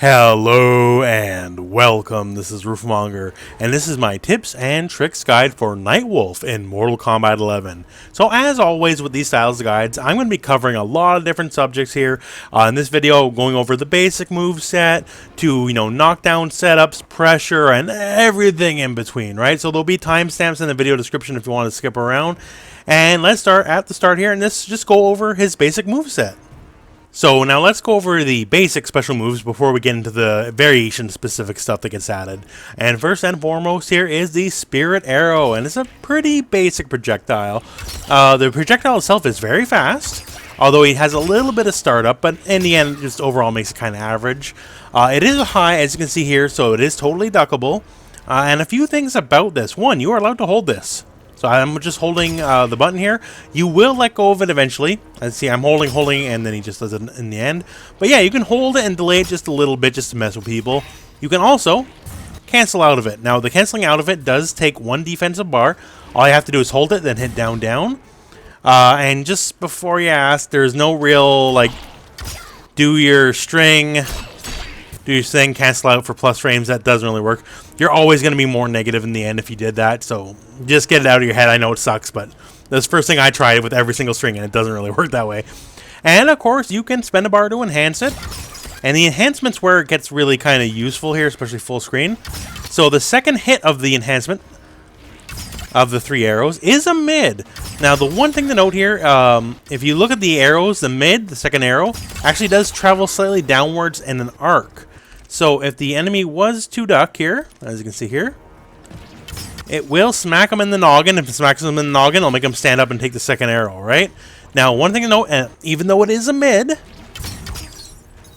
Hello and welcome, this is Rooflemonger, and this is my tips and tricks guide for Nightwolf in Mortal Kombat 11. So as always with these styles of guides, I'm going to be covering a lot of different subjects here. In this video, going over the basic move set to, knockdown setups, pressure, and everything in between, right? So there'll be timestamps in the video description if you want to skip around. And let's start at the start here, and let's just go over his basic move set. So now let's go over the basic special moves before we get into the variation-specific stuff that gets added. And first and foremost here is the Spirit Arrow, and it's a pretty basic projectile. The projectile itself is very fast, although it has a little bit of startup, but in the end, just overall makes it kind of average. It is high, as you can see here, so it is totally duckable. And a few things about this. One, you are allowed to hold this. So I'm just holding the button here. You will let go of it eventually. Let's see, I'm holding, and then he just does it in the end. But yeah, you can hold it and delay it just a little bit just to mess with people. You can also cancel out of it. Now, the canceling out of it does take one defensive bar. All you have to do is hold it, then hit down, down. And just before you ask, there's no real, do your string, cancel out for plus frames. That doesn't really work. You're always going to be more negative in the end if you did that, so just get it out of your head. I know it sucks, but that's the first thing I tried with every single string, and it doesn't really work that way. And, of course, you can spend a bar to enhance it, and the enhancement's where it gets really kind of useful here, especially full screen. So the second hit of the enhancement of the three arrows is a mid. Now, the one thing to note here, if you look at the arrows, the mid, the second arrow, actually does travel slightly downwards in an arc. So if the enemy was to duck here, as you can see here, it will smack him in the noggin. If it smacks him in the noggin, it'll make him stand up and take the second arrow, right? Now, one thing to note, even though it is a mid, it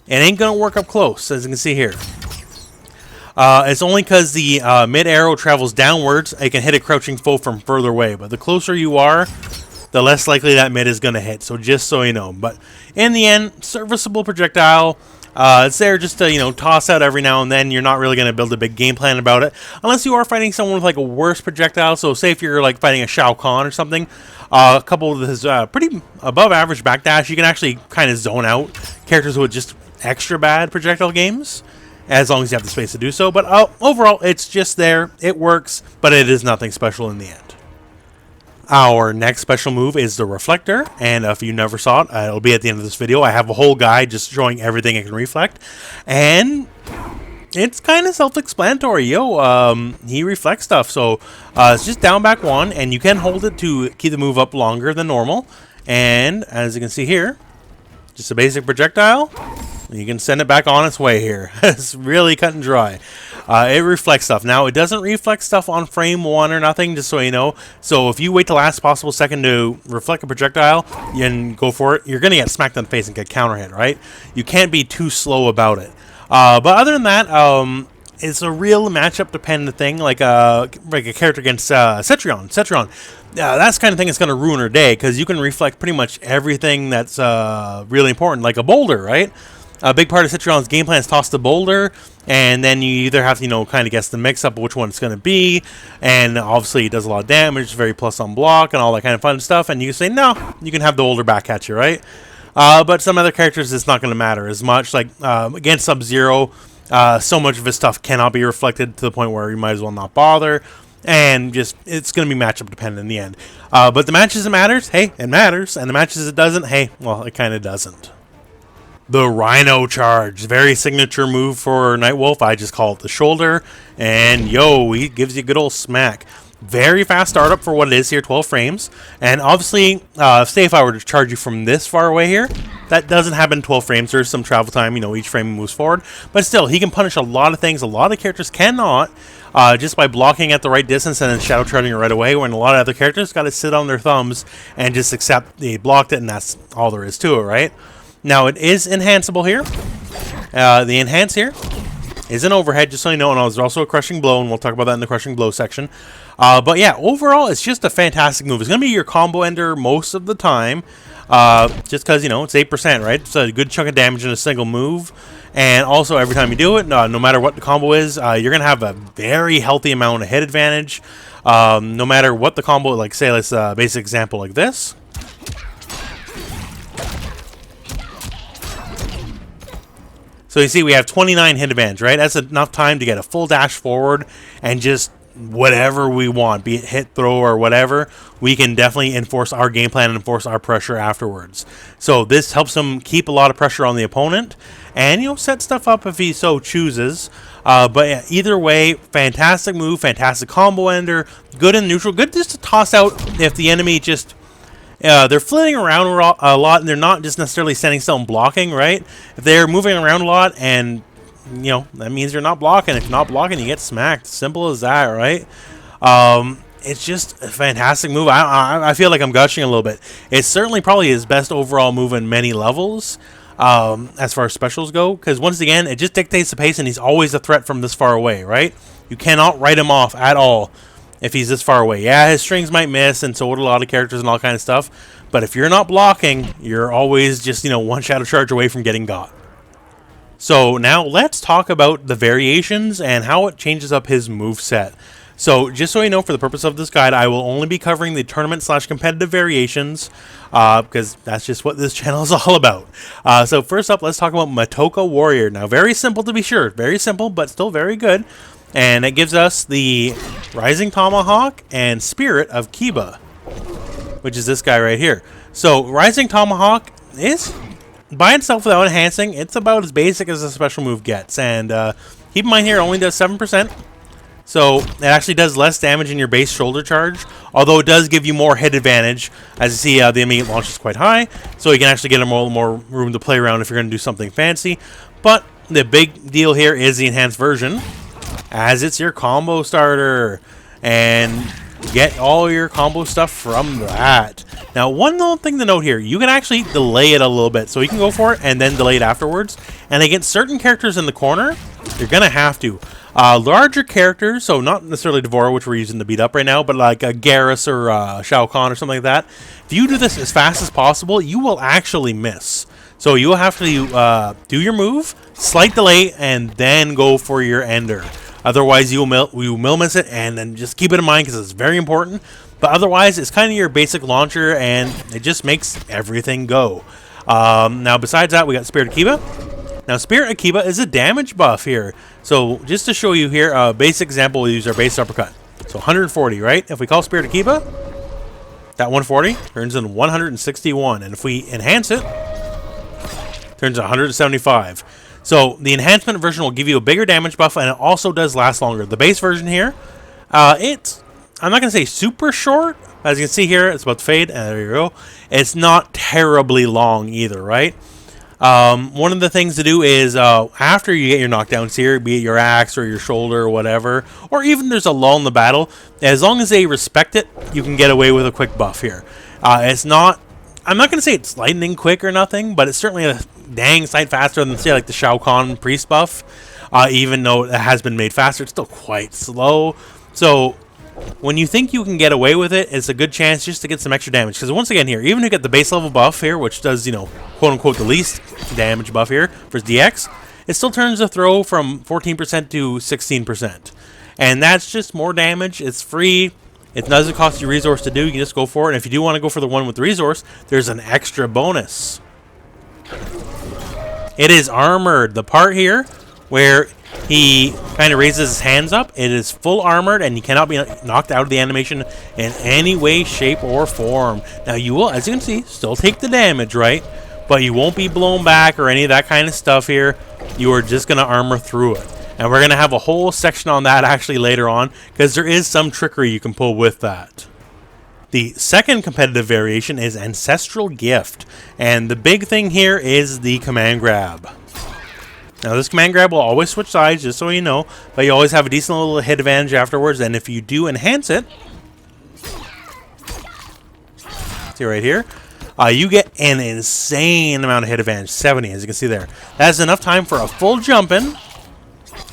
ain't going to work up close, as you can see here. It's only because the mid arrow travels downwards, it can hit a crouching foe from further away. But the closer you are, the less likely that mid is going to hit. So just so you know. But in the end, serviceable projectile. It's there just to, toss out every now and then. You're not really going to build a big game plan about it. Unless you are fighting someone with, a worse projectile. So, say if you're, fighting a Shao Kahn or something. A couple of his pretty above average backdash. You can actually kind of zone out characters with just extra bad projectile games. As long as you have the space to do so. But overall, it's just there. It works. But it is nothing special in the end. Our next special move is the Reflector, and if you never saw it, it'll be at the end of this video. I have a whole guide just showing everything it can reflect, and it's kind of self-explanatory. He reflects stuff, so it's just down, back one, and you can hold it to keep the move up longer than normal, and as you can see here, just a basic projectile. You can send it back on its way here. It's really cut and dry. It reflects stuff. Now, it doesn't reflect stuff on frame 1 or nothing, just so you know. So, if you wait the last possible second to reflect a projectile and go for it, you're going to get smacked in the face and get counter hit, right? You can't be too slow about it. But other than that, it's a real matchup dependent thing, like a character against Cetrion. That's the kind of thing that's going to ruin her day, because you can reflect pretty much everything that's really important, like a boulder, right? A big part of Cetrion's game plan is toss the boulder, and then you either have to, kind of guess the mix-up of which one it's going to be, and obviously it does a lot of damage, very plus on block, and all that kind of fun stuff, and you say, no, you can have the boulder back at you, right? But some other characters, it's not going to matter as much. Like, against Sub-Zero, so much of his stuff cannot be reflected to the point where you might as well not bother, and just, it's going to be matchup dependent in the end. But the matches it matters, hey, it matters, and the matches it doesn't, hey, well, it kind of doesn't. The Rhino Charge, very signature move for Nightwolf. I just call it the shoulder, and he gives you a good old smack. Very fast startup for what it is here, 12 frames. And obviously, say if I were to charge you from this far away here, that doesn't happen in 12 frames. There's some travel time, each frame moves forward. But still, he can punish a lot of things. A lot of characters cannot, just by blocking at the right distance and then shadow charging it right away, when a lot of other characters got to sit on their thumbs and just accept they blocked it, and that's all there is to it, right? Now, it is enhanceable here. The enhance here is an overhead, just so you know, and there's also a Krushing Blow, and we'll talk about that in the Krushing Blow section. But yeah, overall, it's just a fantastic move. It's going to be your combo ender most of the time, just because, it's 8%, right? It's a good chunk of damage in a single move. And also, every time you do it, no matter what the combo is, you're going to have a very healthy amount of hit advantage. No matter what the combo, like, say, let's basic example like this. So you see we have 29 hit advantage, right? That's enough time to get a full dash forward and just whatever we want, be it hit, throw, or whatever, we can definitely enforce our game plan and enforce our pressure afterwards. So this helps him keep a lot of pressure on the opponent and, you know, set stuff up if he so chooses. But yeah, either way, fantastic move, fantastic combo ender, good in neutral, good just to toss out if the enemy just... they're flitting around a lot, and they're not just necessarily standing still and blocking, right? If they're moving around a lot, and, you know, that means you're not blocking. If you're not blocking, you get smacked. Simple as that, right? It's just a fantastic move. I feel like I'm gushing a little bit. It's certainly probably his best overall move in many levels, as far as specials go, because once again, it just dictates the pace, and he's always a threat from this far away, right? You cannot write him off at all if he's this far away. Yeah, his strings might miss, and so would a lot of characters and all kind of stuff. But if you're not blocking, you're always just, you know, one shadow charge away from getting got. So now let's talk about the variations and how it changes up his moveset. So just so you know, for the purpose of this guide, I will only be covering the tournament/competitive variations, because that's just what this channel is all about. So first up, let's talk about Matoka Warrior. Now, very simple to be sure. Very simple, but still very good. And it gives us the Rising Tomahawk and Spirit of Kiba, which is this guy right here. So Rising Tomahawk is, by itself without enhancing, it's about as basic as a special move gets. And keep in mind here, it only does 7%. So it actually does less damage in your base shoulder charge, although it does give you more hit advantage. As you see, the enemy launches quite high, so you can actually get a more room to play around if you're going to do something fancy. But the big deal here is the enhanced version, as it's your combo starter, and get all your combo stuff from that. Now, one little thing to note here, you can actually delay it a little bit, so you can go for it and then delay it afterwards. And against certain characters in the corner, you're gonna have to. Larger characters, so not necessarily Devora, which we're using to beat up right now, but like a Garrus or Shao Kahn or something like that. If you do this as fast as possible, you will actually miss. So you will have to do your move, slight delay, and then go for your ender. Otherwise, you will miss it, and then just keep it in mind because it's very important. But otherwise, it's kind of your basic launcher, and it just makes everything go. Now, besides that, we got Spirit of Kiba. Now, Spirit of Kiba is a damage buff here. So, just to show you here, a basic example, we'll use our base uppercut. So, 140, right? If we call Spirit of Kiba, that 140 turns into 161. And if we enhance it, turns into 175. So, the enhancement version will give you a bigger damage buff, and it also does last longer. The base version here, I'm not going to say super short. As you can see here, it's about to fade, and there you go. It's not terribly long either, right? One of the things to do is, after you get your knockdowns here, be it your axe or your shoulder or whatever, or even there's a lull in the battle, as long as they respect it, you can get away with a quick buff here. It's not, I'm not going to say it's lightning quick or nothing, but it's certainly a dang sight faster than, say, like the Shao Kahn priest buff. Even though it has been made faster, it's still quite slow. So when you think you can get away with it, it's a good chance just to get some extra damage. Because once again here, even if you get the base level buff here, which does, you know, quote-unquote the least damage buff here for DX, it still turns the throw from 14% to 16%. And that's just more damage. It's free. It doesn't cost you resource to do. You can just go for it. And if you do want to go for the one with the resource, there's an extra bonus. It is armored. The part here where he kind of raises his hands up, it is full armored, and you cannot be knocked out of the animation in any way, shape, or form. Now, you will, as you can see, still take the damage, right? But you won't be blown back or any of that kind of stuff here. You are just going to armor through it. And we're going to have a whole section on that actually later on, because there is some trickery you can pull with that. The second competitive variation is Ancestral Gift. And the big thing here is the command grab. Now, this command grab will always switch sides, just so you know, but you always have a decent little hit advantage afterwards, and if you do enhance it, see right here, you get an insane amount of hit advantage, 70, as you can see there. That's enough time for a full jump in,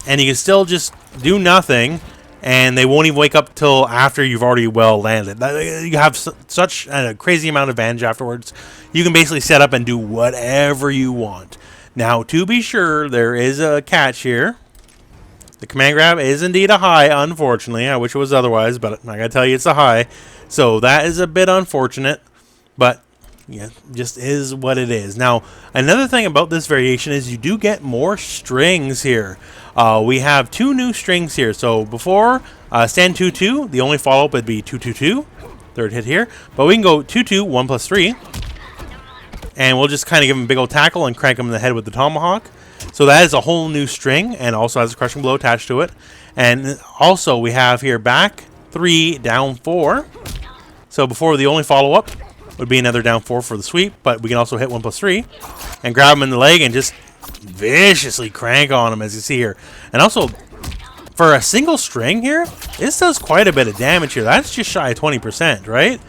and you can still just do nothing, and they won't even wake up till after you've already well landed. You have such a crazy amount of advantage afterwards. You can basically set up and do whatever you want. Now, to be sure, there is a catch here. The command grab is indeed a high, unfortunately. I wish it was otherwise, but I gotta tell you, it's a high. So that is a bit unfortunate. But Yeah, just is what it is. Now, another thing about this variation is you do get more strings here. We have 2 new strings here. So before stand 2-2, the only follow-up would be 2-2-2, third hit here. But we can go 2-2, 1+3, and we'll just kind of give him a big old tackle and crank him in the head with the tomahawk. So that is a whole new string, and also has a crushing blow attached to it. And also we have here back 3, down 4. So before, the only follow-up would be another down 4 for the sweep, but we can also hit 1+3 and grab him in the leg and just viciously crank on him, as you see here. And also, for a single string here, this does quite a bit of damage here. That's just shy of 20%, right?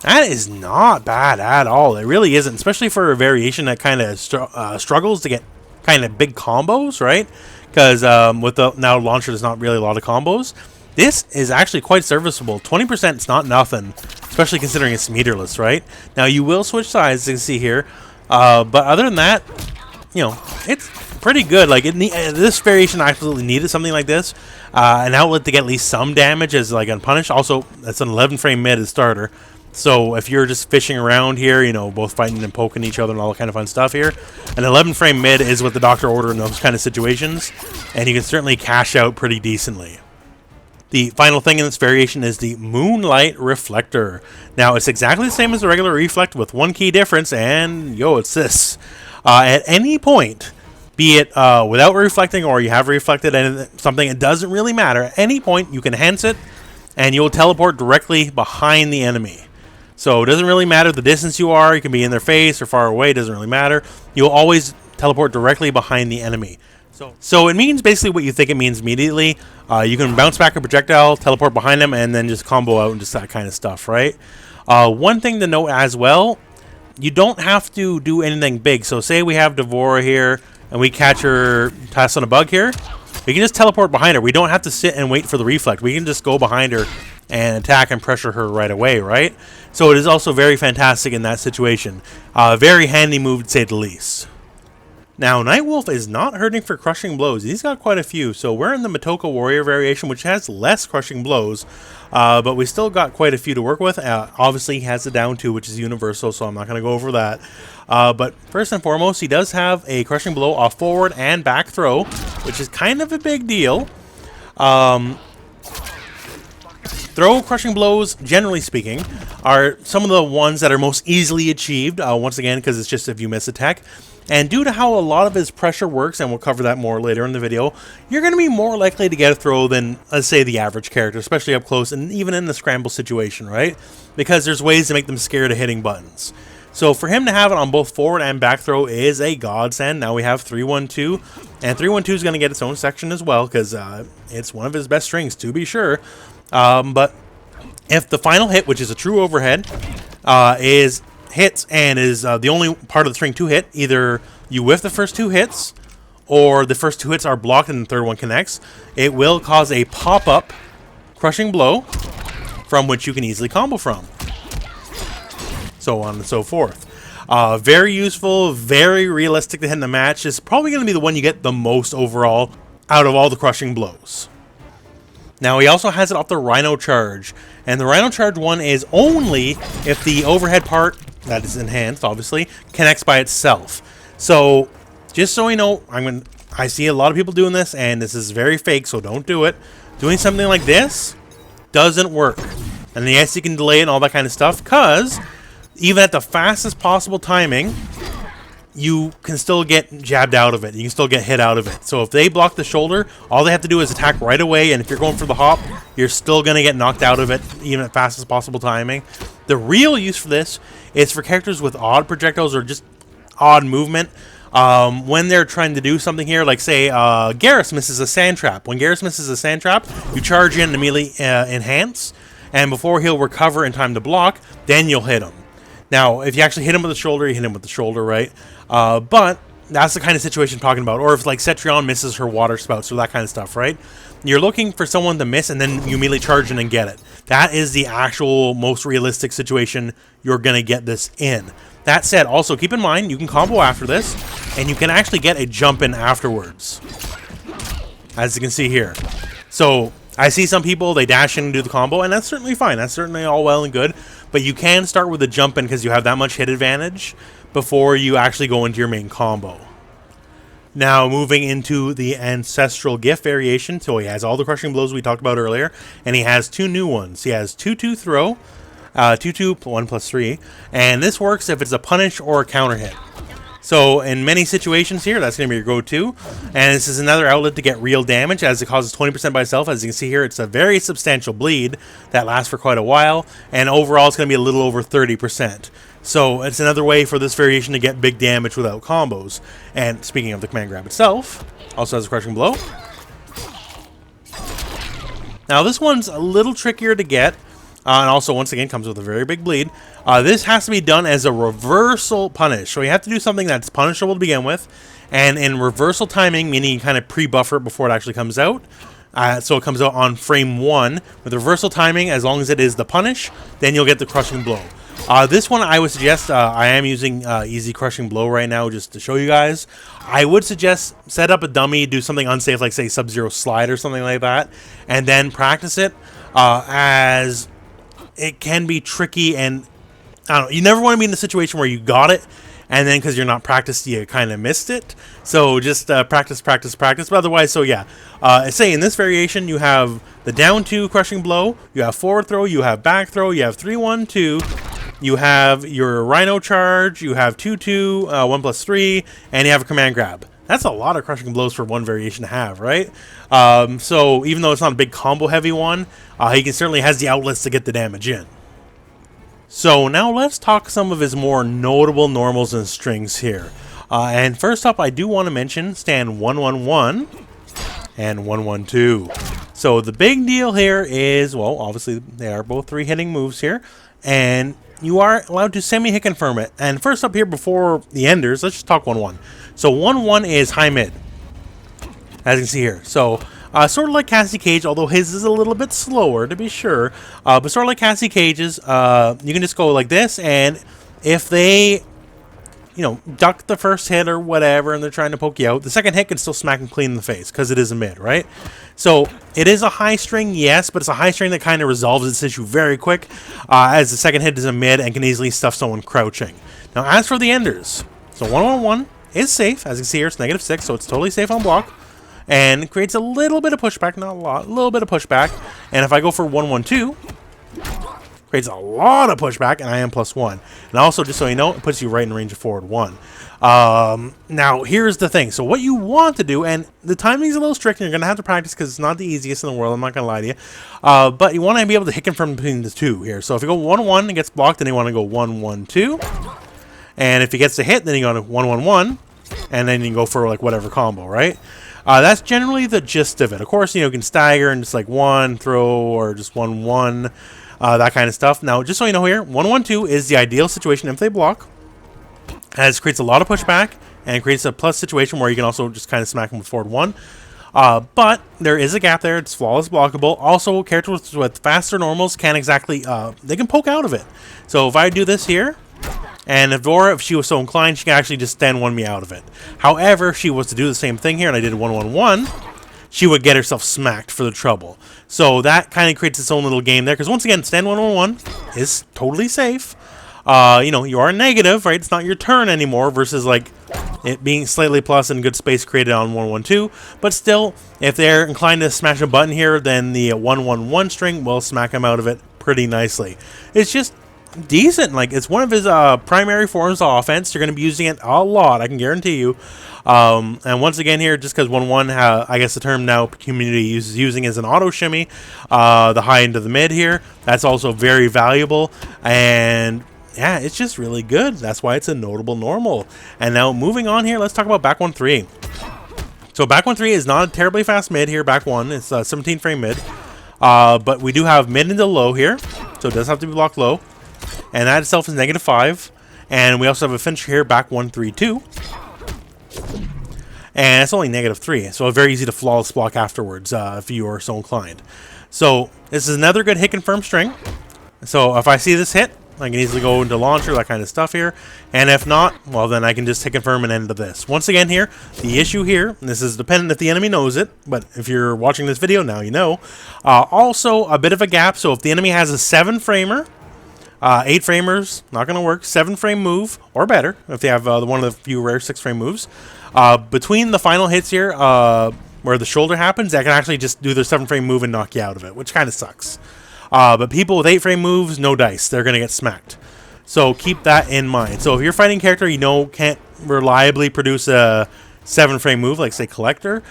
That is not bad at all. It really isn't, especially for a variation that kind of struggles to get kind of big combos, right? Because with the now launcher, there's not really a lot of combos. This is actually quite serviceable. 20% is not nothing, especially considering it's meterless, right? Now, you will switch sides, as you can see here. But other than that, you know, it's pretty good. Like, this variation absolutely needed something like this. An outlet to get at least some damage as, like, unpunished. Also, that's an 11-frame mid as starter. So, if you're just fishing around here, you know, both fighting and poking each other and all that kind of fun stuff here, an 11-frame mid is what the doctor ordered in those kind of situations. And you can certainly cash out pretty decently. The final thing in this variation is the Moonlight Reflector. Now, it's exactly the same as the regular Reflect with one key difference, and yo, it's this. At any point, be it without reflecting or you have reflected and something, it doesn't really matter. At any point, you can enhance it, and you'll teleport directly behind the enemy. So it doesn't really matter the distance you are. You can be in their face or far away. It doesn't really matter. You'll always teleport directly behind the enemy. So it means basically what you think it means immediately. You can bounce back a projectile, teleport behind them, and then just combo out and just that kind of stuff, right? One thing to note as well, you don't have to do anything big. So say we have Devora here, and we catch her pass on a bug here. We can just teleport behind her. We don't have to sit and wait for the reflect. We can just go behind her and attack and pressure her right away, right? So it is also very fantastic in that situation. Very handy move, to say the least. Now, Nightwolf is not hurting for Crushing Blows. He's got quite a few. So we're in the Matoka Warrior variation, which has less Crushing Blows. But we still got quite a few to work with. Obviously, he has the down 2, which is universal, so I'm not going to go over that. But first and foremost, he does have a Crushing Blow off forward and back throw, which is kind of a big deal. Throw Crushing Blows, generally speaking, are some of the ones that are most easily achieved, once again, because it's just if you miss a tech. And due to how a lot of his pressure works, and we'll cover that more later in the video, you're going to be more likely to get a throw than, let's say, the average character, especially up close and even in the scramble situation, right? Because there's ways to make them scared of hitting buttons. So for him to have it on both forward and back throw is a godsend. Now we have 3-1-2, and 3-1-2 is going to get its own section as well, because it's one of his best strings, to be sure. But if the final hit, which is a true overhead, hits and is the only part of the string to hit, either you whiff the first 2 hits or the first 2 hits are blocked and the third one connects, it will cause a pop-up Crushing Blow from which you can easily combo from. So on and so forth. Very useful, very realistic to hit in the match. It's probably going to be the one you get the most overall out of all the Crushing Blows. Now, he also has it off the Rhino Charge. And the Rhino Charge one is only if the overhead part, that is enhanced, obviously, connects by itself. So, just so you know, I see a lot of people doing this, and this is very fake, so don't do it. Doing something like this doesn't work. And yes, you can delay it and all that kind of stuff, because even at the fastest possible timing, you can still get jabbed out of it. You can still get hit out of it. So if they block the shoulder, all they have to do is attack right away, and if you're going for the hop, you're still going to get knocked out of it, even at fastest possible timing. The real use for this is for characters with odd projectiles or just odd movement. When they're trying to do something here, like say Garrus misses a sand trap. When Garrus misses a sand trap, you charge in and immediately enhance, and before he'll recover in time to block, then you'll hit him. Now, if you actually hit him with the shoulder, you hit him with the shoulder, right? But that's the kind of situation I'm talking about. Or if, like, Cetrion misses her water spouts or that kind of stuff, right? You're looking for someone to miss, and then you immediately charge in and get it. That is the actual most realistic situation you're going to get this in. That said, also keep in mind, you can combo after this, and you can actually get a jump in afterwards. As you can see here. So, I see some people, they dash in and do the combo, and that's certainly fine. That's certainly all well and good. but you can start with a jump in because you have that much hit advantage before you actually go into your main combo. Now moving into the Ancestral Gift variation, so he has all the Crushing Blows we talked about earlier, and he has 2 new ones. He has 2-2 throw, 2-2 1+3, and this works if it's a punish or a counter hit. So in many situations here, that's going to be your go-to, and this is another outlet to get real damage as it causes 20% by itself. As you can see here, it's a very substantial bleed that lasts for quite a while, and overall it's going to be a little over 30%. So it's another way for this variation to get big damage without combos. And speaking of the command grab itself, also has a Crushing Blow. Now this one's a little trickier to get, and also once again comes with a very big bleed. This has to be done as a reversal punish. So you have to do something that's punishable to begin with, and in reversal timing, meaning you kind of pre-buffer it before it actually comes out. So it comes out on frame 1. With reversal timing, as long as it is the punish, then you'll get the Crushing Blow. This one I would suggest, I am using Easy Crushing Blow right now just to show you guys. I would suggest set up a dummy, do something unsafe like say Sub-Zero Slide or something like that, and then practice it, as it can be tricky, and I don't know, you never want to be in a situation where you got it and then because you're not practiced you kind of missed it. So just practice. But otherwise, so yeah, say in this variation you have the down 2 Crushing Blow, you have forward throw, you have back throw, you have 3-1-2, you have your Rhino Charge, you have 2-2, 1+3, and you have a command grab. That's a lot of Crushing Blows for one variation to have, right? So even though it's not a big combo heavy one, he can certainly has the outlets to get the damage in. So now let's talk some of his more notable normals and strings here. And first up, I do want to mention stand 1-1-1 and 1-1-2. So the big deal here is, well, obviously they are both 3 hitting moves here, and you are allowed to semi-hit confirm it. And first up here before the enders, let's just talk 1-1. So 1-1 is high mid, as you can see here. So sort of like Cassie Cage, although his is a little bit slower to be sure. But sort of like Cassie Cage's, you can just go like this, and if they, you know, duck the first hit or whatever, and they're trying to poke you out, the second hit can still smack them clean in the face because it is a mid, right? So it is a high string, yes, but it's a high string that kind of resolves this issue very quick, as the second hit is a mid and can easily stuff someone crouching. Now, as for the enders, so 1-1-1 is safe. As you can see here, it's -6, so it's totally safe on block, and creates a little bit of pushback, not a lot, a little bit of pushback. And if I go for 1-1-2, creates a lot of pushback, and I am +1. And also, just so you know, it puts you right in range of forward 1. Now, here's the thing. So what you want to do, and the timing's a little strict, and you're going to have to practice because it's not the easiest in the world, I'm not going to lie to you. But you want to be able to hit confirm between the 2 here. So if you go 1-1 and gets blocked, then you want to go 1-1-2. And if he gets a hit, then you go to 1-1-1, and then you can go for like whatever combo, right? That's generally the gist of it. Of course, you know, you can stagger and just like 1 throw or just 1-1, that kind of stuff. Now, just so you know here, 1-1-2 is the ideal situation if they block, as it creates a lot of pushback and creates a plus situation where you can also just kind of smack them with forward 1. But there is a gap there. It's flawless blockable. Also, characters with faster normals can't exactly, they can poke out of it. So if I do this here, and Evora, if she was so inclined, she can actually just stand 1 me out of it. However, if she was to do the same thing here, and I did 1-1-1, she would get herself smacked for the trouble. So that kind of creates its own little game there, because once again, stand 1-1-1 is totally safe. You know, you are negative, right? It's not your turn anymore, versus like it being slightly plus and good space created on 1-1-2. But still, if they're inclined to smash a button here, then the 1-1-1 string will smack them out of it pretty nicely. It's just decent. Like, it's one of his primary forms of offense. You're going to be using it a lot, I can guarantee you. And once again here, just because 1-1, I guess the term now community is using as an auto shimmy, the high end of the mid here, that's also very valuable. And yeah, it's just really good. That's why it's a notable normal. And now moving on here, let's talk about back 1-3. So back 1-3 is not a terribly fast mid here. Back 1, it's a 17 frame mid. But we do have mid into low here, so it does have to be blocked low. And that itself is -5. And we also have a finisher here, back 1-3-2. And it's only -3, so very easy to flawless block afterwards if you are so inclined. So this is another good hit confirm string. So if I see this hit, I can easily go into launcher, that kind of stuff here. And if not, well, then I can just hit confirm and end of this. Once again here, the issue here, and this is dependent if the enemy knows it, but if you're watching this video now, you know. Also, a bit of a gap. So if the enemy has a 7 framer, 8 framers, not going to work. 7 frame move, or better, if they have one of the few rare 6 frame moves. Between the final hits here, where the shoulder happens, that can actually just do their 7 frame move and knock you out of it, which kind of sucks. But people with 8 frame moves, no dice. They're going to get smacked. So keep that in mind. So if you're fighting a character you know can't reliably produce a 7 frame move, like say Collector,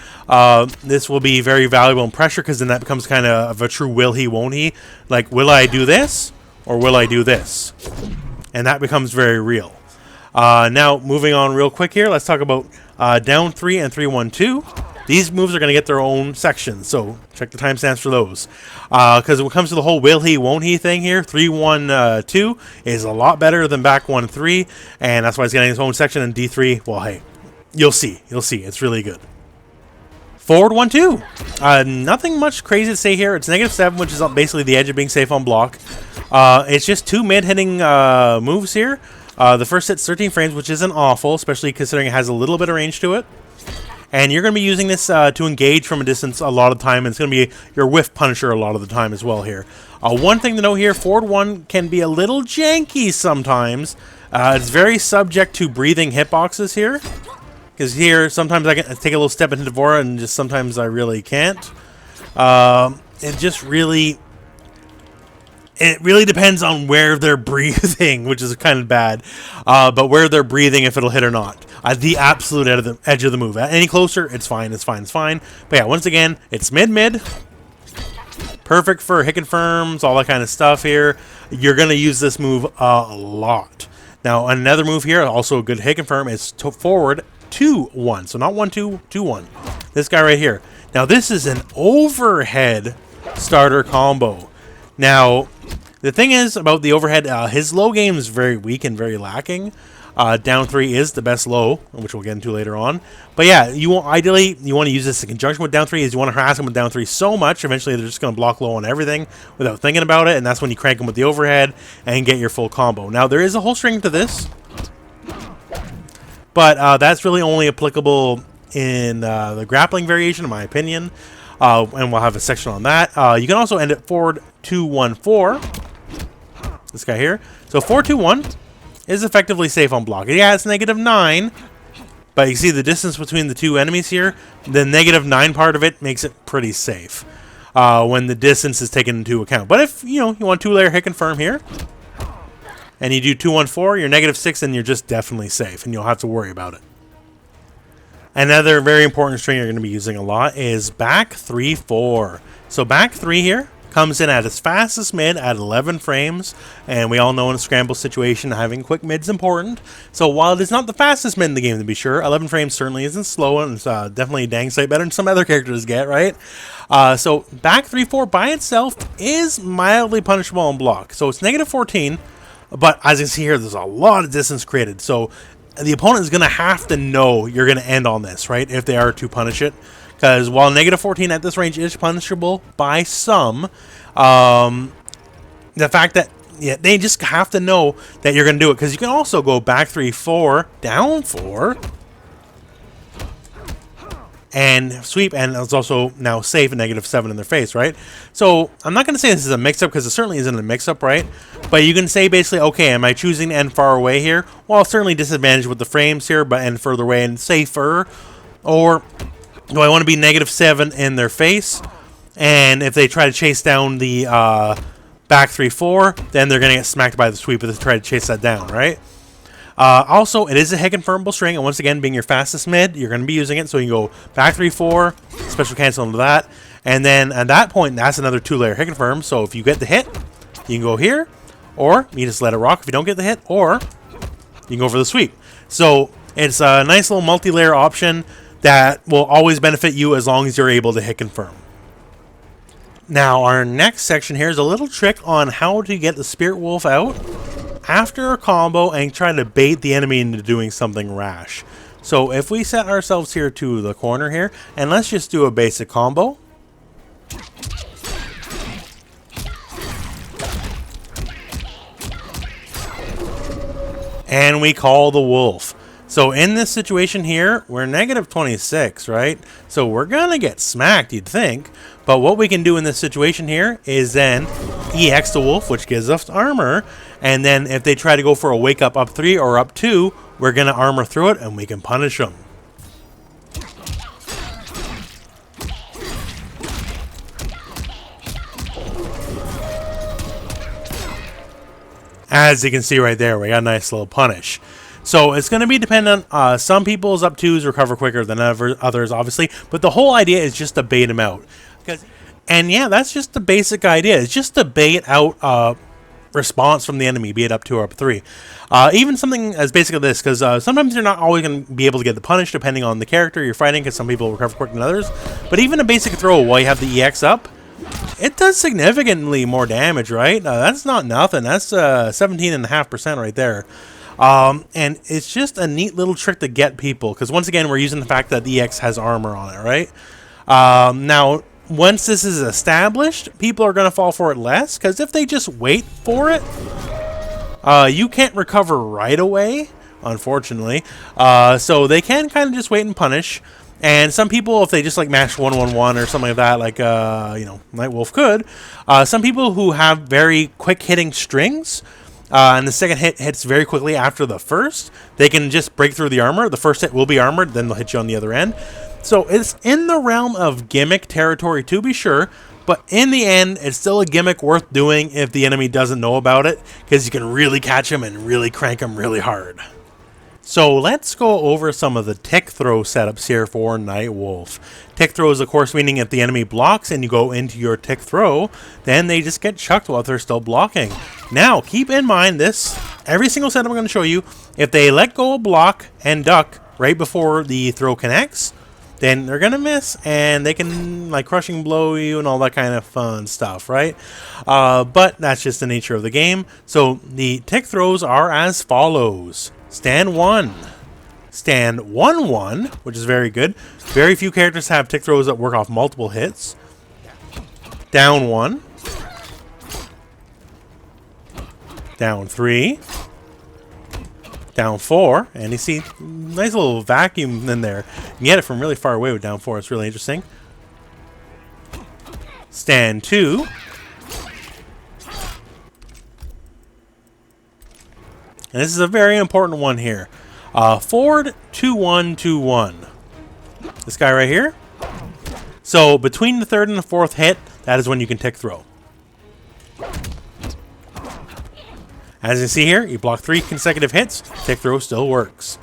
this will be very valuable in pressure, because then that becomes kind of a true will he, won't he? Like, will I do this? Or will I do this? And that becomes very real. Now, moving on real quick here, let's talk about down 3 and 3-1-2. These moves are going to get their own sections, so check the timestamps for those. Because when it comes to the whole will he, won't he thing here, 3-1-2 is a lot better than back 1-3, and that's why it's getting its own section. And D3, well, hey, you'll see. It's really good. Forward 1-2. Nothing much crazy to say here. It's -7, which is basically the edge of being safe on block. It's just 2 mid-hitting moves here. The first hit's 13 frames, which isn't awful, especially considering it has a little bit of range to it. And you're going to be using this to engage from a distance a lot of the time. And it's going to be your whiff punisher a lot of the time as well here. One thing to note here, forward 1 can be a little janky sometimes. It's very subject to breathing hitboxes here. Because here, sometimes I can take a little step into Devora, and just sometimes I really can't. It really depends on where they're breathing, which is kind of bad. But where they're breathing, if it'll hit or not. The absolute edge of the move. Any closer, it's fine. But yeah, once again, it's mid-mid. Perfect for hit confirms, all that kind of stuff here. You're going to use this move a lot. Now, another move here, also a good hit confirm, is forward 2-1. So not 1-2, 2-1. This guy right here. Now, this is an overhead starter combo. Now, the thing is about the overhead, his low game is very weak and very lacking. Down 3 is the best low, which we'll get into later on. But yeah, ideally you want to use this in conjunction with down 3. Is you want to harass them with down 3 so much, eventually they're just going to block low on everything without thinking about it, and that's when you crank them with the overhead and get your full combo. Now, there is a whole string to this, but that's really only applicable in the grappling variation, in my opinion. And we'll have a section on that. You can also end it forward 2-1-4. This guy here. So 4-2-1 is effectively safe on block. Yeah, it's -9, but you see the distance between the two enemies here. The -9 part of it makes it pretty safe when the distance is taken into account. But if you want 2-layer hit confirm here, and you do 2-1-4, you're -6, and you're just definitely safe, and you'll have to worry about it. Another very important string you're going to be using a lot is back 3-4. So back 3 here comes in at its fastest mid at 11 frames, and we all know in a scramble situation having quick mid is important. So while it is not the fastest mid in the game, to be sure, 11 frames certainly isn't slow, and it's definitely a dang sight better than some other characters get, right? So back 3-4 by itself is mildly punishable on block. So it's -14, but as you see here, there's a lot of distance created. So the opponent is going to have to know you're going to end on this, right, if they are to punish it. Because while -14 at this range is punishable by some, the fact that they just have to know that you're going to do it. Because you can also go back 3-4, down 4, and sweep, and it's also now safe at -7 in their face, right? So I'm not going to say this is a mix-up, because it certainly isn't a mix-up, right? But you can say basically, okay, am I choosing to end far away here? Well, certainly disadvantaged with the frames here, but end further away and safer. Or do I want to be -7 in their face? And if they try to chase down the back 3-4, then they're going to get smacked by the sweep if they try to chase that down, right? Also, it is a hit confirmable string, and once again, being your fastest mid, you're going to be using it. So you can go back 3-4, special cancel into that, and then at that point, that's another 2-layer hit confirm. So if you get the hit, you can go here, or you just let it rock if you don't get the hit, or you can go for the sweep. So it's a nice little multi-layer option that will always benefit you as long as you're able to hit confirm. Now, our next section here is a little trick on how to get the Spirit Wolf out after a combo and try to bait the enemy into doing something rash. So if we set ourselves here to the corner here, and let's just do a basic combo. And we call the wolf. So in this situation here, we're -26, right? So we're gonna get smacked, you'd think. But what we can do in this situation here is then EX the wolf, which gives us armor, And then if they try to go for a wake up 3 or up 2, we're going to armor through it and we can punish them. As you can see right there, we got a nice little punish. So it's going to be dependent on some people's up 2s recover quicker than others, obviously. But the whole idea is just to bait them out. And yeah, that's just the basic idea. It's just to bait out response from the enemy, be it up 2 or up 3. Even something as basic as this, because sometimes you're not always going to be able to get the punish depending on the character you're fighting, because some people recover quicker than others. But even a basic throw while you have the EX up, it does significantly more damage, right? That's not nothing. That's 17.5% right there. And it's just a neat little trick to get people, because once again, we're using the fact that the EX has armor on it, right? Now, once this is established, people are going to fall for it less, because if they just wait for it, you can't recover right away, unfortunately. So they can kind of just wait and punish. And some people, if they just like mash 1-1-1 or something like that, like you know, Nightwolf could. Some people who have very quick hitting strings, and the second hit hits very quickly after the first, they can just break through the armor. The first hit will be armored, then they'll hit you on the other end. So it's in the realm of gimmick territory, to be sure, but in the end, it's still a gimmick worth doing if the enemy doesn't know about it, because you can really catch him and really crank him really hard. So let's go over some of the tick throw setups here for Nightwolf. Tick throw is, of course, meaning if the enemy blocks and you go into your tick throw, then they just get chucked while they're still blocking. Now, keep in mind this, every single setup I'm going to show you, if they let go of block and duck right before the throw connects, then they're going to miss, and they can like crushing blow you and all that kind of fun stuff, right? But that's just the nature of the game. So the tick throws are as follows. Stand 1. Stand 1-1, which is very good. Very few characters have tick throws that work off multiple hits. Down 1. Down 3. Down 4. And you see, nice little vacuum in there. You can get it from really far away with down 4. It's really interesting. Stand 2. And this is a very important one here. Forward 2-1-2-1. This guy right here. So between the third and the fourth hit, that is when you can tick throw. As you see here, you block 3 consecutive hits, tick throw still works.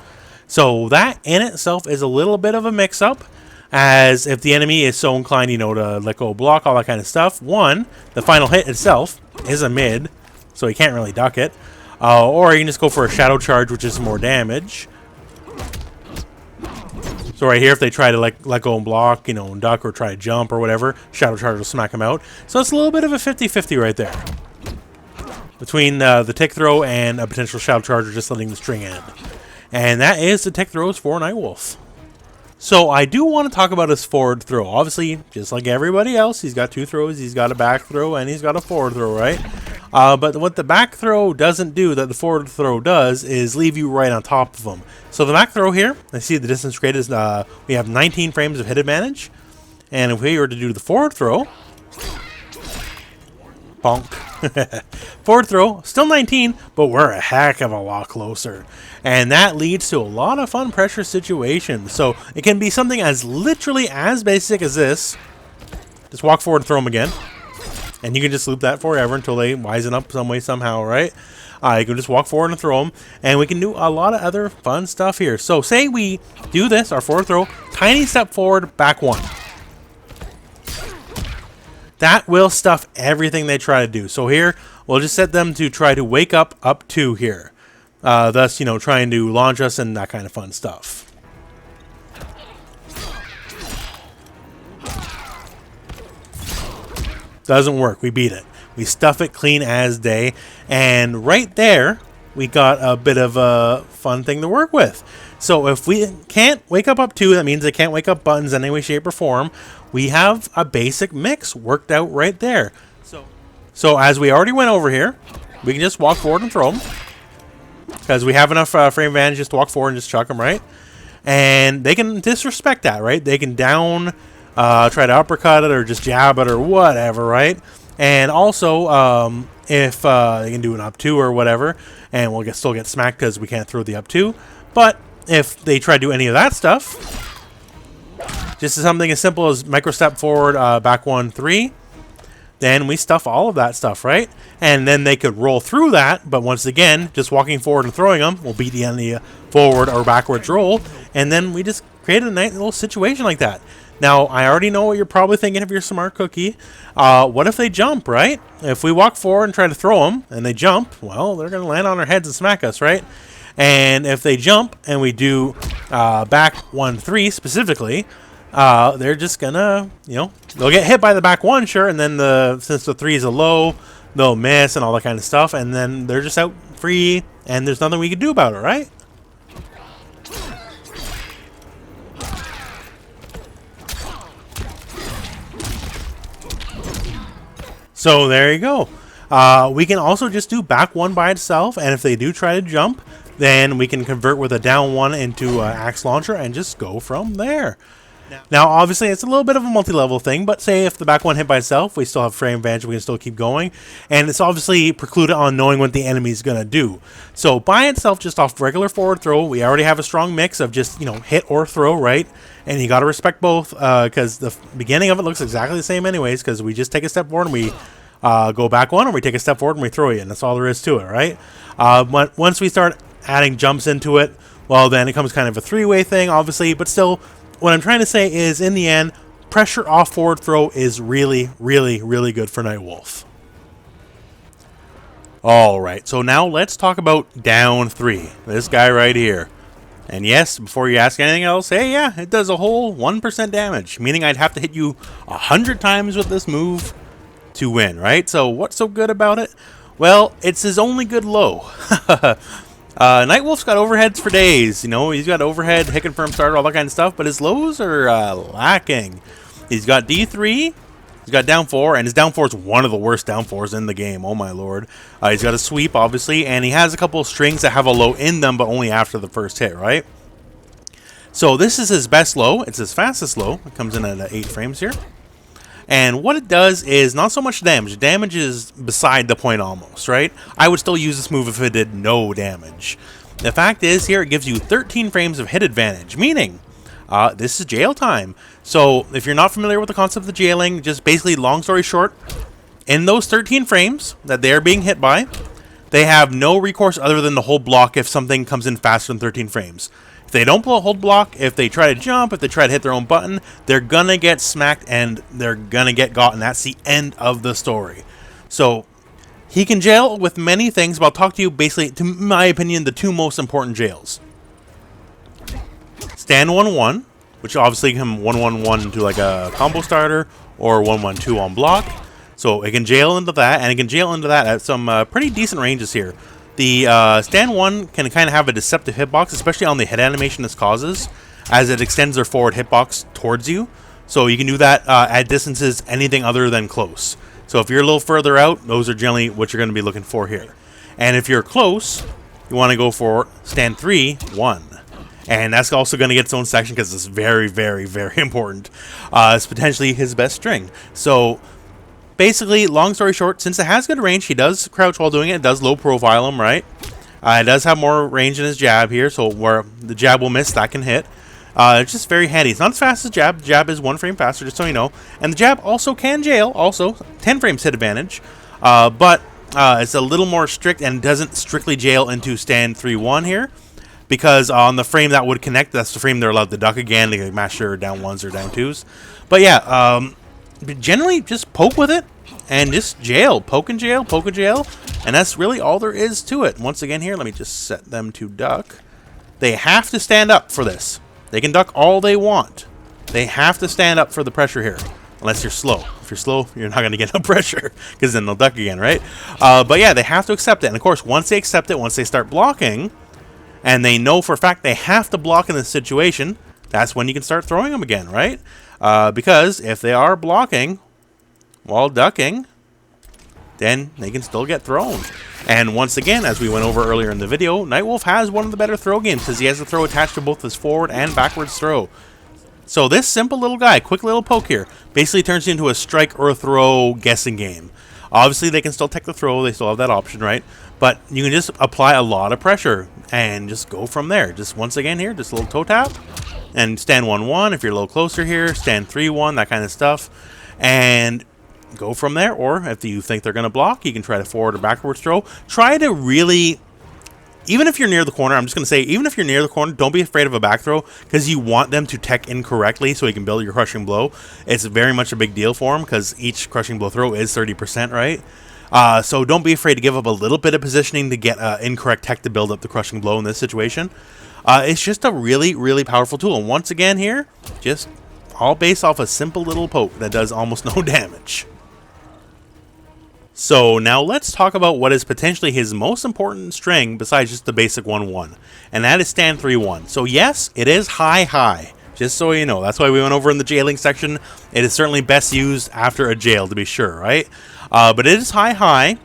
So that in itself is a little bit of a mix-up, as if the enemy is so inclined, you know, to let go, block, all that kind of stuff. One, the final hit itself is a mid, so you can't really duck it. Or you can just go for a shadow charge, which is more damage. So right here, if they try to let go and block, you know, and duck or try to jump or whatever, shadow charge will smack them out. So it's a little bit of a 50-50 right there. Between the tick throw and a potential shadow charge or just letting the string end. And that is the tick throws for Nightwolf. So I do want to talk about his forward throw. Obviously, just like everybody else, he's got 2 throws. He's got a back throw and he's got a forward throw, right? But what the back throw doesn't do that the forward throw does is leave you right on top of them. So the back throw here, let's see the distance graded is, we have 19 frames of hit advantage. And if we were to do the forward throw, bonk. Forward throw, still 19, but we're a heck of a lot closer. And that leads to a lot of fun pressure situations. So it can be something as literally as basic as this. Just walk forward and throw them again. And you can just loop that forever until they wisen up some way, somehow, right? You can just walk forward and throw them. And we can do a lot of other fun stuff here. So say we do this, our forward throw, tiny step forward, back 1. That will stuff everything they try to do. So here, we'll just set them to try to wake up 2 here. Thus, you know, trying to launch us and that kind of fun stuff. Doesn't work. We beat it. We stuff it clean as day. And right there, we got a bit of a fun thing to work with. So if we can't wake up 2, that means they can't wake up buttons in any way, shape, or form. We have a basic mix worked out right there. So as we already went over here, we can just walk forward and throw them. Because we have enough frame advantage just to walk forward and just chuck them, right? And they can disrespect that, right? They can down, try to uppercut it or just jab it or whatever, right? And also, if they can do an up 2 or whatever, and we'll still get smacked because we can't throw the up 2. But if they try to do any of that stuff, just something as simple as micro step forward, back 1, 3, then we stuff all of that stuff, right? And then they could roll through that, but once again, just walking forward and throwing them will beat the enemy forward or backwards roll, and then we just create a nice little situation like that. Now, I already know what you're probably thinking if you're a smart cookie. What if they jump, right? If we walk forward and try to throw them, and they jump, well, they're going to land on our heads and smack us, right? And if they jump, and we do back 1, 3 specifically, they're just going to, they'll get hit by the back 1, sure, and then since the 3 is a low, they'll miss and all that kind of stuff, and then they're just out free, and there's nothing we can do about it, right? So there you go. We can also just do back 1 by itself, and if they do try to jump, then we can convert with a down 1 into an axe launcher and just go from there. Now, obviously, it's a little bit of a multi-level thing, but say if the back 1 hit by itself, we still have frame advantage, we can still keep going, and it's obviously precluded on knowing what the enemy's going to do. So by itself, just off regular forward throw, we already have a strong mix of just, hit or throw, right? And you got to respect both, because the beginning of it looks exactly the same anyways, because we just take a step forward and we go back 1, or we take a step forward and we throw you, and that's all there is to it, right? But once we start adding jumps into it, well, then it becomes kind of a 3-way thing, obviously, but still, what I'm trying to say is, in the end, pressure off forward throw is really, really, really good for Nightwolf. Alright, so now let's talk about down 3. This guy right here. And yes, before you ask anything else, hey, yeah, it does a whole 1% damage, meaning I'd have to hit you 100 times with this move to win, right? So what's so good about it? Well, it's his only good low. Nightwolf's got overheads for days, he's got overhead, hit confirm starter, all that kind of stuff, but his lows are lacking. He's got D3, he's got down 4, and his down 4 is one of the worst down 4s in the game, oh my lord. He's got a sweep, obviously, and he has a couple of strings that have a low in them, but only after the first hit, right? So this is his best low, it's his fastest low, it comes in at 8 frames here. And what it does is not so much damage. Damage is beside the point almost, right? I would still use this move if it did no damage. The fact is here it gives you 13 frames of hit advantage, meaning this is jail time. So if you're not familiar with the concept of jailing, just basically, long story short, in those 13 frames that they are being hit by, they have no recourse other than to hold block if something comes in faster than 13 frames. If they don't hold block, if they try to jump, if they try to hit their own button, they're gonna get smacked and they're gonna get got, and that's the end of the story. So he can jail with many things, but I'll talk to you basically, to my opinion, the 2 most important jails. Stand 1-1, which obviously can 1-1-1 to like a combo starter, or 1-1-2 on block. So it can jail into that, and it can jail into that at some pretty decent ranges here. The stand 1 can kind of have a deceptive hitbox, especially on the hit animation this causes, as it extends their forward hitbox towards you. So you can do that at distances anything other than close. So if you're a little further out, those are generally what you're going to be looking for here. And if you're close, you want to go for stand 3-1. And that's also going to get its own section because it's very, very, very important. It's potentially his best string. So basically, long story short, since it has good range, he does crouch while doing it. It does low profile him, right? It does have more range in his jab here, so where the jab will miss, that can hit. It's just very handy. It's not as fast as jab. Jab is 1 frame faster, just so you know. And the jab also can jail, also 10 frames hit advantage. But it's a little more strict and doesn't strictly jail into stand 3-1 here. Because on the frame that would connect, that's the frame they're allowed to duck again. They can mash their down 1s or down 2s. But yeah, generally just poke with it and just jail. Poke and jail, poke and jail. And that's really all there is to it. Once again here, let me just set them to duck. They have to stand up for this. They can duck all they want. They have to stand up for the pressure here. Unless you're slow. If you're slow, you're not going to get no pressure. Because then they'll duck again, right? But yeah, they have to accept it. And of course, once they accept it, once they start blocking, and they know for a fact they have to block in this situation, that's when you can start throwing them again, right? Because if they are blocking while ducking, then they can still get thrown. And once again, as we went over earlier in the video, Nightwolf has one of the better throw games because he has a throw attached to both his forward and backwards throw. So this simple little guy, quick little poke here, basically turns into a strike or a throw guessing game. Obviously, they can still tech the throw. They still have that option, right? But you can just apply a lot of pressure and just go from there. Just once again here, just a little toe tap. And stand 1-1 if you're a little closer here. Stand 3-1, that kind of stuff. And go from there. Or if you think they're going to block, you can try to forward or backwards throw. Try to really... Even if you're near the corner, I'm just going to say, even if you're near the corner, don't be afraid of a back throw, because you want them to tech incorrectly so you can build your Crushing Blow. It's very much a big deal for them, because each Crushing Blow throw is 30%, right? So don't be afraid to give up a little bit of positioning to get incorrect tech to build up the Crushing Blow in this situation. It's just a really, really powerful tool. And once again here, just all based off a simple little poke that does almost no damage. So now let's talk about what is potentially his most important string besides just the basic 1-1. And that is stand 3-1. So yes, it is high. Just so you know. That's why we went over in the jailing section. It is certainly best used after a jail to be sure, right? But it is high.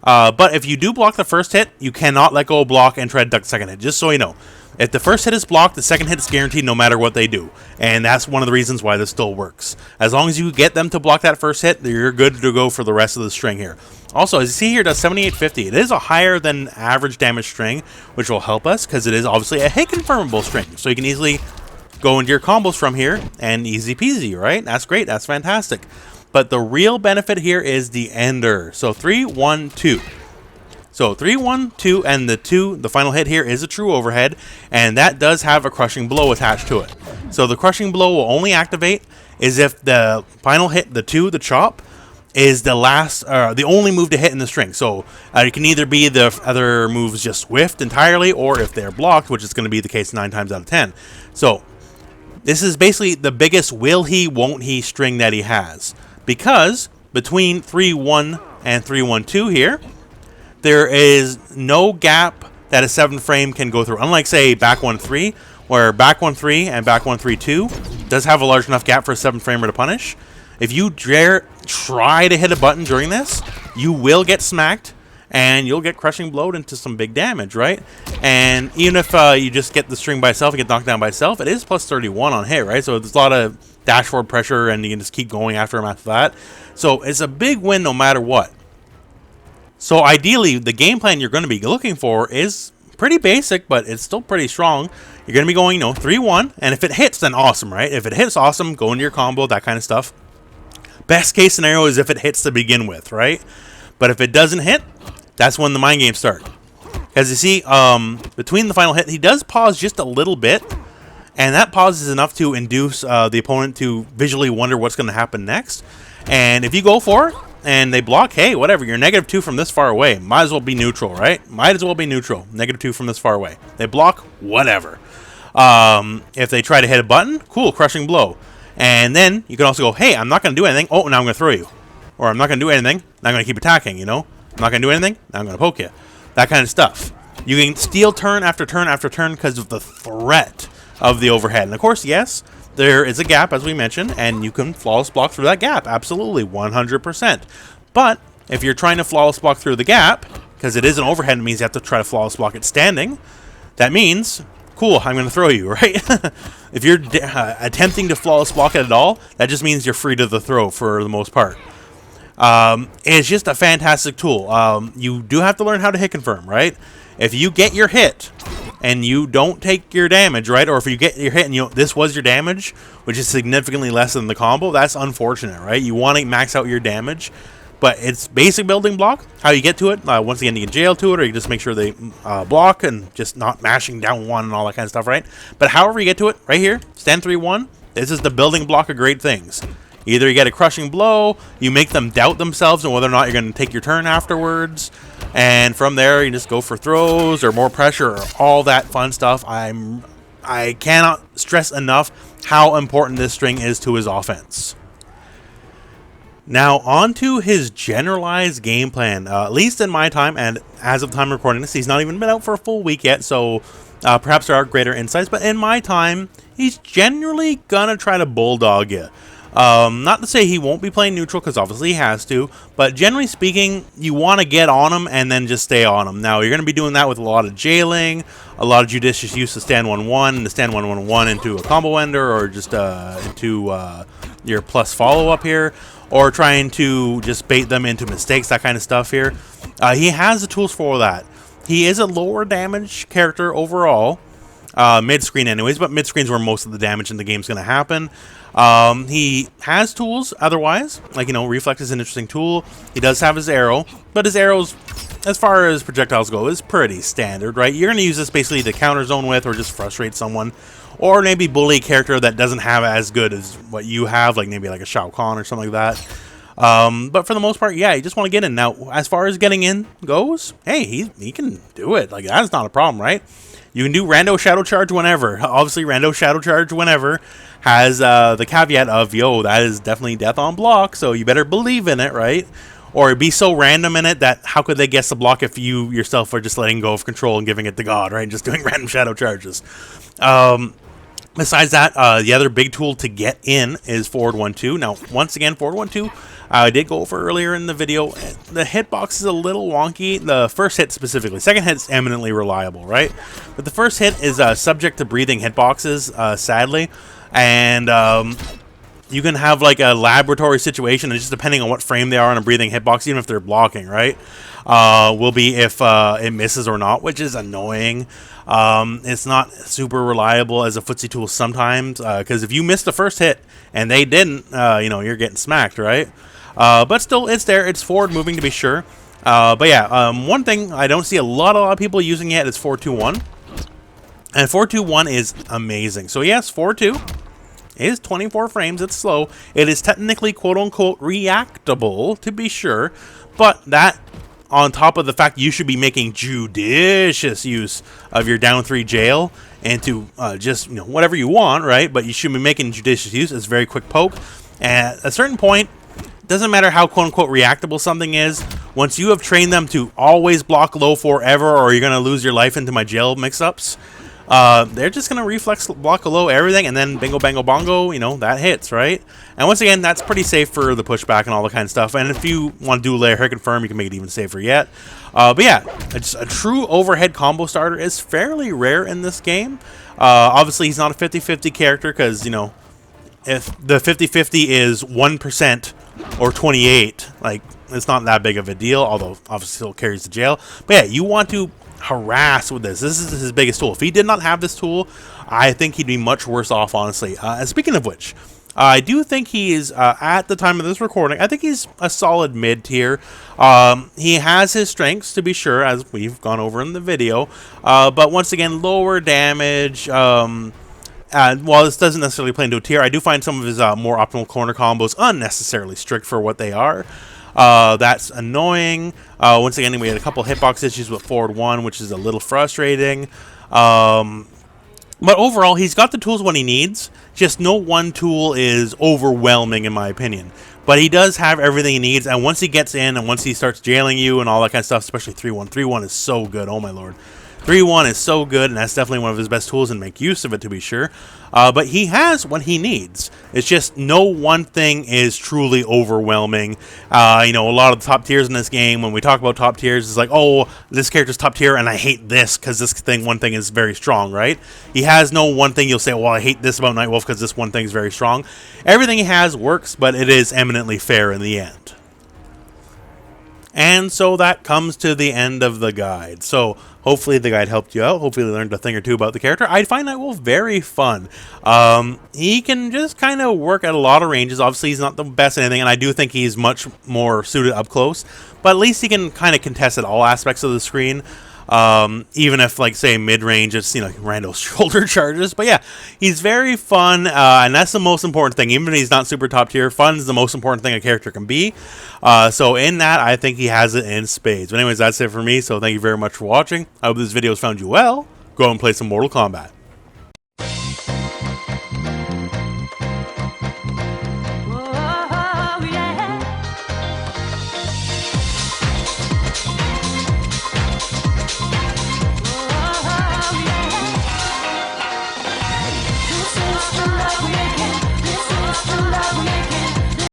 But if you do block the first hit, you cannot let go of block and try to duck the second hit. Just so you know. If the first hit is blocked, the second hit is guaranteed no matter what they do. And that's one of the reasons why this still works. As long as you get them to block that first hit, you're good to go for the rest of the string here. Also, as you see here, it does 7850. It is a higher than average damage string, which will help us because it is obviously a hit confirmable string. So you can easily go into your combos from here and easy peasy, right? That's great. That's fantastic. But the real benefit here is the ender. So 3-1-2. So 3-1-2, and the final hit here is a true overhead, and that does have a Crushing Blow attached to it. So the Crushing Blow will only activate is if the final hit, the chop, is the last, the only move to hit in the string. So it can either be the other moves just whiffed entirely, or if they're blocked, which is going to be the case 9 times out of 10. So this is basically the biggest will he, won't he string that he has, because between 3-1 and 3-1-2 here, there is no gap that a 7 frame can go through. Unlike, say, back 1-3, where back 1-3 and back 1-3-2 does have a large enough gap for a 7 framer to punish. If you dare try to hit a button during this, you will get smacked, and you'll get Crushing Blowed into some big damage, right? And even if you just get the string by itself and get knocked down by itself, it is plus 31 on hit, right? So there's a lot of dash forward pressure, and you can just keep going after him after that. So it's a big win no matter what. So ideally, the game plan you're going to be looking for is pretty basic, but it's still pretty strong. You're going to be going, 3-1, and if it hits, then awesome, right? If it hits, awesome, go into your combo, that kind of stuff. Best case scenario is if it hits to begin with, right? But if it doesn't hit, that's when the mind games start. As you see, between the final hit, he does pause just a little bit, and that pause is enough to induce the opponent to visually wonder what's going to happen next. And if you go for it, and they block, hey, whatever, you're -2 from this far away. Might as well be neutral, right? Might as well be neutral. -2 from this far away. They block, whatever. If they try to hit a button, cool, Crushing Blow. And then you can also go, hey, I'm not going to do anything. Oh, now I'm going to throw you. Or I'm not going to do anything. Now I'm going to keep attacking, I'm not going to do anything. Now I'm going to poke you. That kind of stuff. You can steal turn after turn after turn because of the threat of the overhead. And of course, yes, there is a gap, as we mentioned, and you can flawless block through that gap. Absolutely, 100%. But if you're trying to flawless block through the gap, because it is an overhead, it means you have to try to flawless block it standing. That means, cool, I'm going to throw you, right? If you're attempting to flawless block it at all, that just means you're free to the throw for the most part. It's just a fantastic tool. You do have to learn how to hit confirm, right? If you get your hit and you don't take your damage, right? Or if you get your hit and this was your damage, which is significantly less than the combo, that's unfortunate, right? You want to max out your damage, but it's basic building block. How you get to it, once again, you can jail to it, or you just make sure they block and just not mashing down one and all that kind of stuff, right? But however you get to it, right here, stand 3-1, this is the building block of great things. Either you get a Crushing Blow, you make them doubt themselves on whether or not you're going to take your turn afterwards, and from there you just go for throws or more pressure or all that fun stuff. I cannot stress enough how important this string is to his offense. Now on to his generalized game plan. At least in my time, and as of time recording this, he's not even been out for a full week yet, so perhaps there are greater insights, but in my time, he's generally gonna try to bulldog you. Not to say he won't be playing neutral, because obviously he has to, but generally speaking, you want to get on him and then just stay on him. Now, you're going to be doing that with a lot of jailing, a lot of judicious use of stand 1-1, and to stand 1-1-1 into a combo ender, or just into your plus follow up here, or trying to just bait them into mistakes, that kind of stuff here. He has the tools for that. He is a lower damage character overall, mid-screen anyways, but mid-screen's where most of the damage in the game's going to happen. He has tools otherwise, like, you know, reflex is an interesting tool. He does have his arrow, but his arrows, as far as projectiles go, is pretty standard, right? You're going to use this basically to counter zone with, or just frustrate someone, or maybe bully a character that doesn't have as good as what you have, like maybe like a Shao Kahn or something like that. But for the most part, yeah, you just want to get in. Now, as far as getting in goes, hey, he can do it. Like, that's not a problem, right? You can do Rando Shadow Charge whenever. Obviously, Rando Shadow Charge whenever has the caveat of, yo, that is definitely death on block, so you better believe in it, right? Or be so random in it that how could they guess the block if you yourself are just letting go of control and giving it to God, right? And just doing random Shadow Charges. Besides that, the other big tool to get in is forward 1-2. Now, once again, forward 1-2, I did go over earlier in the video. The hitbox is a little wonky. The first hit specifically. Second hit's eminently reliable, right? But the first hit is subject to breathing hitboxes, sadly. And you can have like a laboratory situation, and just depending on what frame they are on a breathing hitbox, even if they're blocking, right? Will be if it misses or not, which is annoying. It's not super reliable as a footsie tool sometimes, because if you miss the first hit and they didn't, you know, you're getting smacked, right? But still, it's there. It's forward moving to be sure. But yeah, one thing I don't see a lot of people using yet is 4-2-1. And 4-2-1 is amazing. So yes, 4-2 is 24 frames. It's slow. It is technically quote-unquote reactable, to be sure. But that, on top of the fact you should be making judicious use of your down 3 jail and to just, you know, whatever you want, right? But you should be making judicious use. It's very quick poke. And at a certain point, doesn't matter how quote-unquote reactable something is, once you have trained them to always block low forever, or you're going to lose your life into my jail mix-ups, they're just going to reflex block low everything, and then bingo, bango, bongo, you know, that hits, right? And once again, that's pretty safe for the pushback and all that kind of stuff. And if you want to do layer hit confirm, you can make it even safer yet. But yeah, it's a true overhead combo starter is fairly rare in this game. Obviously, he's not a 50-50 character because, you know, if the 50-50 is 1% or 28, like, it's not that big of a deal, although obviously still carries the jail. But yeah, you want to harass with this. This is his biggest tool. If he did not have this tool, I think he'd be much worse off, honestly. Speaking of which, I do think he is, at the time of this recording, I think he's a solid mid-tier. He has his strengths, to be sure, as we've gone over in the video. But once again, lower damage. While this doesn't necessarily play into a tier, I do find some of his more optimal corner combos unnecessarily strict for what they are. That's annoying. Once again, we had a couple hitbox issues with forward 1, which is a little frustrating. But overall, he's got the tools when he needs. Just no one tool is overwhelming, in my opinion. But he does have everything he needs, and once he gets in, and once he starts jailing you and all that kind of stuff, especially 3-1. 3-1 is so good, oh my lord. 3-1 is so good, and that's definitely one of his best tools, and make use of it, to be sure. But he has what he needs. It's just no one thing is truly overwhelming. You know, a lot of the top tiers in this game, when we talk about top tiers, it's like, oh, this character's top tier, and I hate this because this thing, one thing is very strong, right? He has no one thing you'll say, well, I hate this about Nightwolf because this one thing is very strong. Everything he has works, but it is eminently fair in the end. And so that comes to the end of the guide. So hopefully the guide helped you out. Hopefully you learned a thing or two about the character. I find Nightwolf very fun. He can just kind of work at a lot of ranges. Obviously he's not the best at anything, and I do think he's much more suited up close. But at least he can kind of contest at all aspects of the screen. Even if, like, say, mid-range, it's, you know, random shoulder charges. But yeah, he's very fun, and that's the most important thing. Even if he's not super top tier, fun is the most important thing a character can be. So in that, I think he has it in spades. But anyways, that's it for me, so thank you very much for watching. I hope this video has found you well. Go and play some Mortal Kombat.